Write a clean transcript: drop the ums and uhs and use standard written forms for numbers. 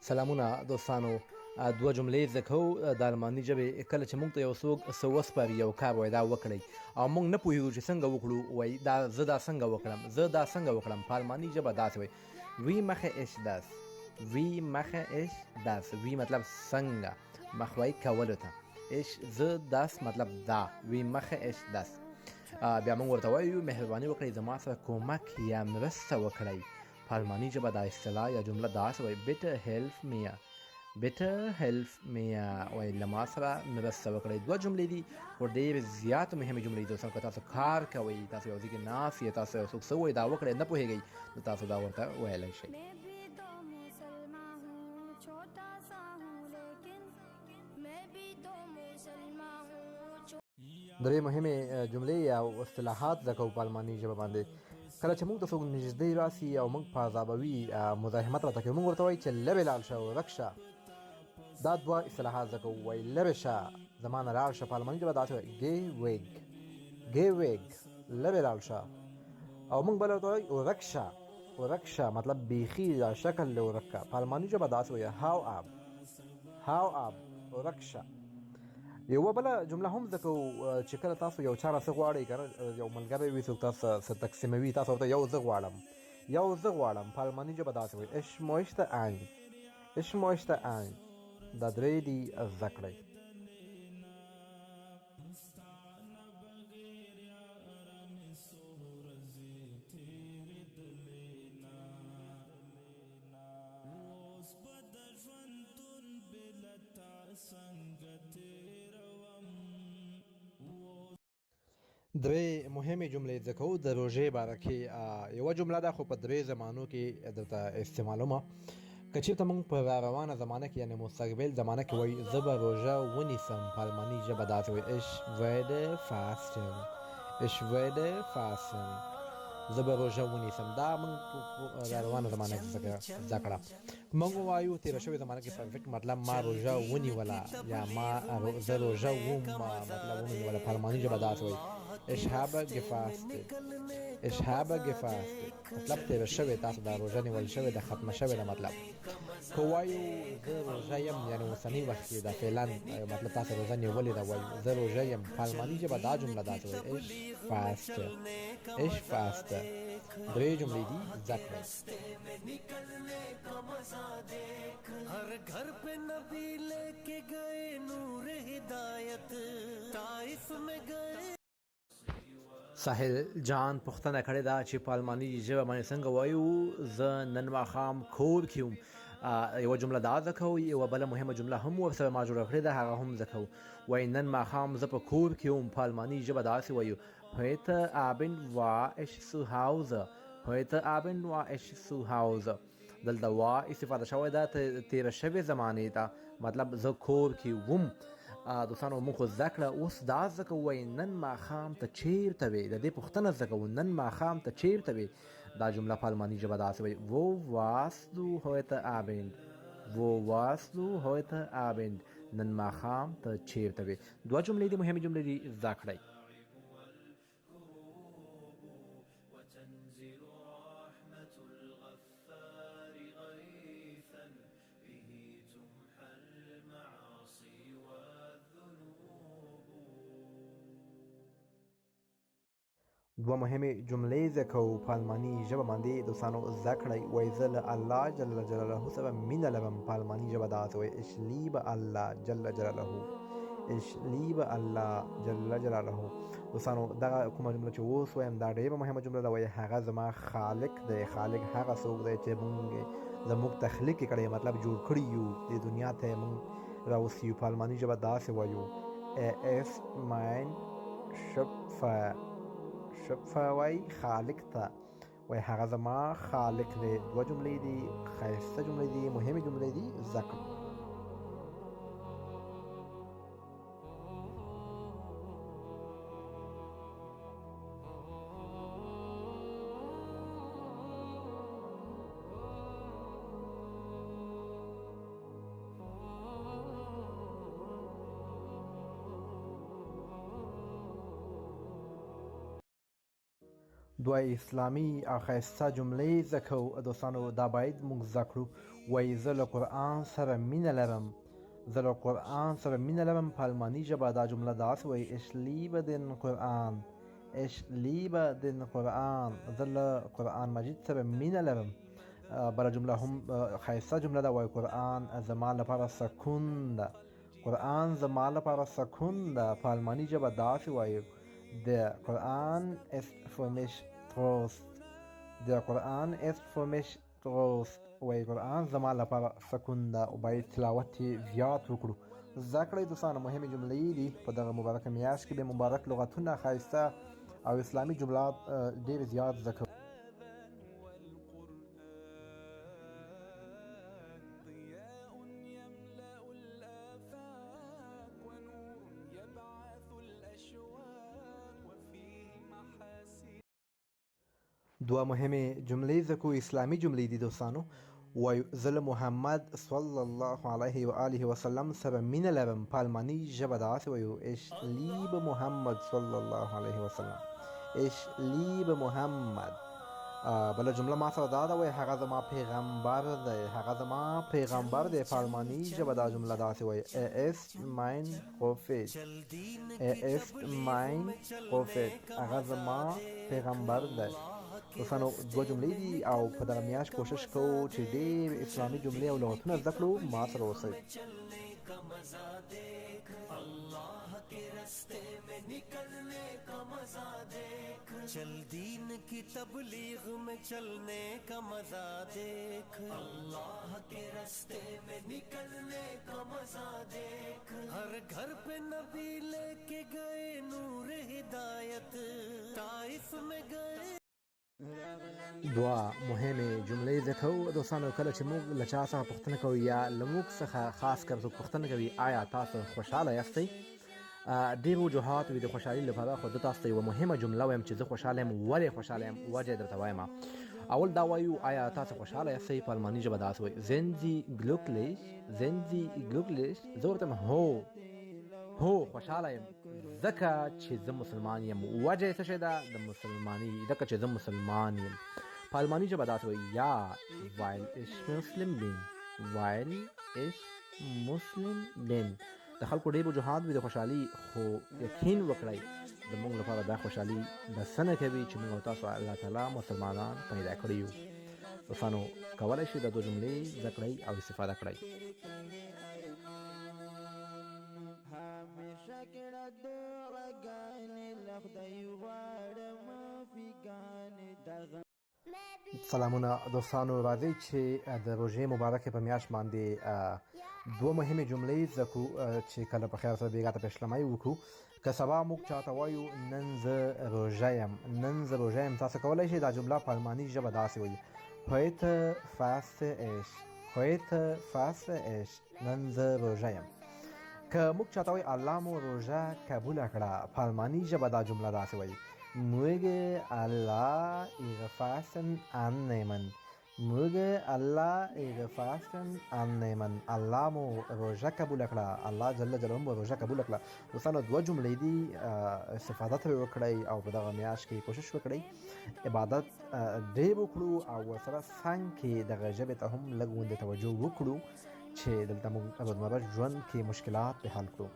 سلامونه دوستانو. دوه جملې زده کوو د الماني ژبې. کله چې موږ ته یو څوک څه وسپاري یو کار وایي دا وکړئ او موږ نه پوهېږو چې څنګه وکړو، وایي دا زه دا څنګه وکړم، زه دا څنګه وکړم. په الماني ژبه داسې وایي وی mache ich das، وی mache ich das. وی مطلب څنګه، مخ وایي کولو ته، ich زه داس مطلب دا، وی mache ich das. بیا موږ ورته وایو مهرباني وکړئ زما سره کومک یا مرسته وکړئ. په الماني ژبه دا اصطلاح یا جمله داسې وایي bitte helf mir، bitte helf mir، وایي له ما سره مرسته وکړئ. دوه جملې دي خو ډېرې زیاتې مهمې جملې دي دوستان. که تاسو کار کوئ، تاسو یو ځای کې ناست یې، تاسو یو څوک څه وایي دا وکړئ نه پوهېږئ، نو تاسو دا ورته ویلی شئ. درې مهمې جملې یا اصطلاحات زده کوو په الماني ژبه باندې. کله چې موږ ته څوک نږدې راسي او موږ په عذابوي، مزاحمت راته کوي، موږ ورته وایو چې لرې لاړ شه، ورک شه. دا دوه اصطلاحات زده کوو. وایي لرې شه، زما نه لاړ شه. په الماني ژبه داسې وایي geh weg، geh weg، لرې لاړ شه. او موږ بل ورته وایو ورک شه، ورک شه مطلب بیخي دا شکل له ورک کا. په الماني ژبه داسې وایي hau ab، hau ab، ورک شه. یوه بله جمله هم زده کوو چې کله تاسو یو چا نه څه غواړئ، که نه یو ملګری وي څوک تاسو څه تقسیموي، تاسو ورته یو زه غواړم، یو زه غواړم. په الماني ژبه داسې وایي ich möchte ein، ich möchte ein. دا درې دي زده کړئ. درې مهمې جملې زده کوو د روژې باره کې. یوه جمله ده خو په درې زمانو کې درته استعمالومه. که چېرته موږ په راروانه زمانه کې یعنې مستقبل زمانه کې وایي زه به روژه ونیسم، په الماني ژبه داسې وایي ich werde fasten، ich werde fasten، زه به روژه ونیسم. دا موږ راروانه زمانه کې زده کړه. موږ وایو تېره شوې زمانه کې پرفیکټ مطلب ما روژه ونیوله یا زه روژه وم مطلب ونیوله. په الماني ژبه داسې وایي ich habe gefastet، ich habe gefastet مطلب تېره شوې، تاسو دا روژه نیول شوې ده، ختمه شوې ده مطلب. که وایو زه روژه یم یعنې اوسني وخت کې دا فعلا مطلب تاسو روژه نیولې ده، وایو زه روژه یم. په الماني ژبه دا جمله داسې وایي ich faste، ich faste. درې جملې دي زده کړئ. हर घर पे नबी लेके गए नूर हिदायत ताइफ में गए. ساحل جان پوښتنه کړې ده چې په الماني ژبه باندې څنګه وایو زه نن ماښام کور کې یم. یوه جمله دا زده کوو. یوه بله مهمه جمله هم ورسره ما جوړه کړې ده، هغه هم زده کوو. وایي نن ماښام زه په کور کې یم. په الماني ژبه داسې وایو heute Abend war ich zu Hause، heute Abend war ich zu Hause. دلته وا استفاده شوې ده تېره شوې زمانې ته، مطلب زه کور کې وم. دوستانو موږ خو زده کړه، اوس دا زده کوو وایي نن ماښام ته چیرته وې. د دې پوښتنه زده کوو نن ماښام ته چیرته وې. دا جمله په الماني ژبه داسې وایي wo warst du heute Abend، wo warst du heute Abend، نن ماښام ته چیرته وې. دوه جملې دي مهمې جملې دي زده کړئ. دوه مهمې جملې زده کوو په الماني ژبه باندې دوستانو زده کړئ. وایي زه له الله جل جلاله سره مینه لرم. په الماني ژبه داسې وایي ich liebe Allah جل جلاله، ich liebe Allah جل جلاله. دوستانو دغه کومه جمله چې اوس وایم دا ډېره مهمه جمله ده. وایي هغه زما خالق دی. خالق هغه څوک دی چې زموږ تخلیق یې کړی، مطلب جوړ کړي یو دې دنیا ته موږ راوستي یو. په الماني ژبه داسې وایو er ist mein Schöpfer، شفا وای خالق ته، وای هغه زما خالق دی. دوه جملې دي ښایسته جملې دي مهمې جملې دي زده کړئ. دوه اسلامي او ښایسته جملې زده کوو دوستانو. دا باید موږ زده کړو. وایي زه له قرآن سره مینه لرم، زه له قرآن سره مینه لرم. په الماني ژبه دا جمله داسې وایي ich liebe den قرآن، ich liebe den قرآن، زه له قرآن مجید سره مینه لرم. بله جمله هم ښایسته جمله ده، وایي قرآن زما لپاره سکون ده، قرآن زما لپاره سکون ده. په الماني ژبه داسې وایي der Koran ist für mich Trost، der Koran ist für mich Trost، وایي قرآن زما لپاره سکون ده او باید تلاوت یې زیات وکړو. زده کړئ دوستانو، مهمې جملې دي په دغه مبارکه میاشت کې به مبارک لغتونه، ښایسته او اسلامي جملات ډېر زیات زده کوو. دوه مهمې جملې زده کوو، اسلامي جملې دي دوستانو. وایو زه له محمد صلی الله علیه و آله وسلم سره مینه لرم. په الماني ژبه داسې وایو ich liebe محمد صلی الله علیه وسلم، ich liebe محمد. بله جمله ما سره دا ده، وایي هغه زما پیغمبر دی، هغه زما پیغمبر دی. په الماني ژبه دا جمله داسې وایي er ist mein Prophet، er ist mein Prophet، هغه زما پیغمبر دی. دوستانو دوه جملې دي او په دغه میاشت کوشش کوو چې ډېر اسلامي جملې او لغتونه زده کړو. ما سره اوسئ. चल दीन की तबलीग में चलने का मजा देख, अल्लाह के रास्ते में निकलने का मजा देख। हर घर पे नबी लेके गए नूर हिदायत, ताइफ में गए. دوه مهمې جملې زده کوو دوستانو. کله چې موږ له چا څخه پوښتنه کوو یا له موږ څخه خاص کر څوک پوښتنه کوي آیا تاسو خوشحاله یاستئ، ډېر وجوهات وي د خوشحالي لپاره، خو زه تاسو ته یوه مهمه جمله وایم چې زه خوشحاله یم. ولې خوشحاله یم؟ وجه یې درته وایم. اول دا وایو آیا تاسو خوشحاله یاستئ؟ په الماني ژبه داسې وایي sind Sie glücklich، sind Sie glücklich. زه ورته وایم هو خوشحاله یم ځکه چې زه مسلمان یم. وجه یې څه شی ده؟ د مسلمانۍ، ځکه چې زه مسلمان یم. په الماني ژبه داسې وایي ja weil ich Muslim bin، weil ich Muslim bin. د خلکو ډېر وجوهات وي د خوشحالي، خو یقین وکړئ زموږ لپاره دا خوشحالي بسنه کوي چې موږ او تاسو الله تعالی مسلمانان پیدا کړي یو. دوستانو کولی شئ دا دوه جملې زده کړئ او استفاده کړئ. سلامونه دوستانو، راځئ چې د روژې مبارکې په میاشت باندې دوه مهمې جملې زده کړو چې کله په خیر سره بېګا ته پېشلمۍ وکړو. که سبا موږ چاته وایو نن زه روژه یم، نن زه روژه یم، تاسو کولی شئ دا جمله په الماني ژبه داسې وایي heute faste ich، heute faste ich، نن زه روژه یم. که موږ چاته وایو الله مو روژه قبوله کړه، په الماني ژبه دا جمله داسې وایي möge Allah ihre Fasten annehmen، möge Allah ihre Fasten annehmen. الله مو روژه قبوله کړه، الله جل جلاله مو روژه قبوله کړه. دوستانو دوه جملې دي، استفاده ترې وکړئ او په دغه میاشت کې کوشش وکړئ عبادت ډېر وکړو او ورسره څنګ کې دغه ژبې ته هم لږ غوندې توجه وکړو چې دلته موږ روزمره ژوند کې مشکلات به حل کړو.